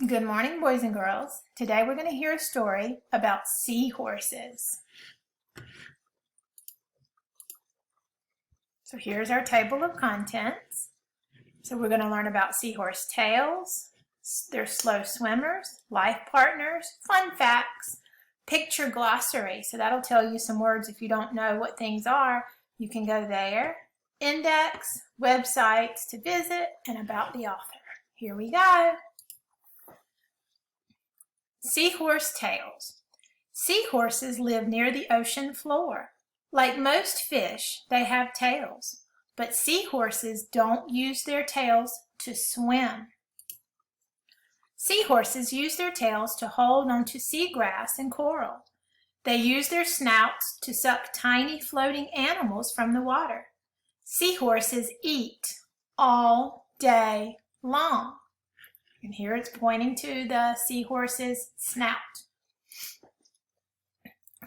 Good morning, boys and girls. Today we're going to hear a story about seahorses. So here's our table of contents. So we're going to learn about seahorse tails, their slow swimmers, life partners, fun facts, picture glossary. So that'll tell you some words if you don't know what things are. You can go there, index, websites to visit, and about the author. Here we go. Seahorse tails. Seahorses live near the ocean floor. Like most fish, they have tails, but seahorses don't use their tails to swim. Seahorses use their tails to hold onto seagrass and coral. They use their snouts to suck tiny floating animals from the water. Seahorses eat all day long. And here it's pointing to the seahorse's snout.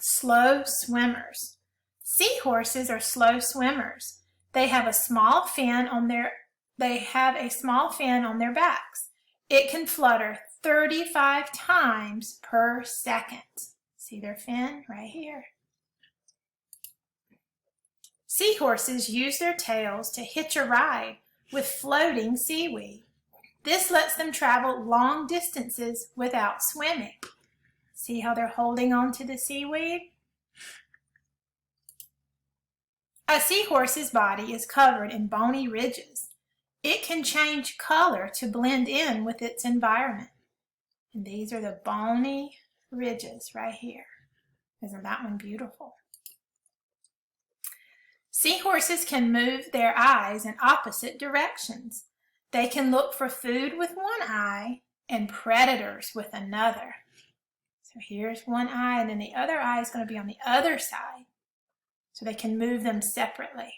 Slow swimmers. Seahorses are slow swimmers. They have a small fin on their backs. It can flutter 35 times per second. See their fin right here. Seahorses use their tails to hitch a ride with floating seaweed. This lets them travel long distances without swimming. See how they're holding on to the seaweed? A seahorse's body is covered in bony ridges. It can change color to blend in with its environment. And these are the bony ridges right here. Isn't that one beautiful? Seahorses can move their eyes in opposite directions. They can look for food with one eye and predators with another. So here's one eye, and then the other eye is going to be on the other side. So they can move them separately.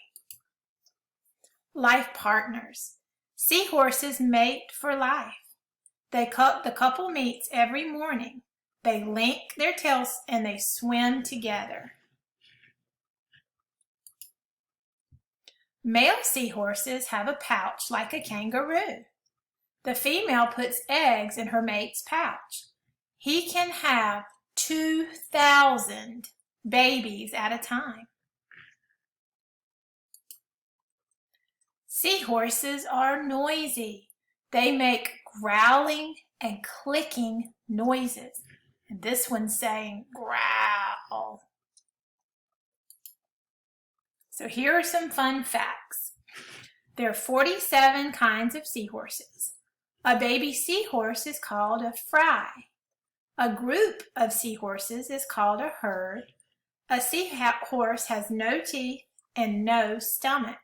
Life partners. Seahorses mate for life. The couple meets every morning. They link their tails and they swim together. Male seahorses have a pouch like a kangaroo. The female puts eggs in her mate's pouch. He can have 2,000 babies at a time. Seahorses are noisy. They make growling and clicking noises. And this one's saying growl. So here are some fun facts. There are 47 kinds of seahorses. A baby seahorse is called a fry. A group of seahorses is called a herd. A seahorse has no teeth and no stomach.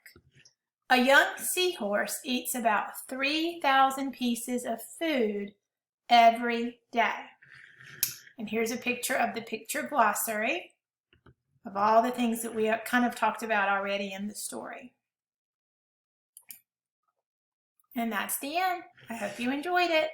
A young seahorse eats about 3,000 pieces of food every day. And here's a picture of the picture glossary of all the things that we kind of talked about already in the story. And that's the end. I hope you enjoyed it.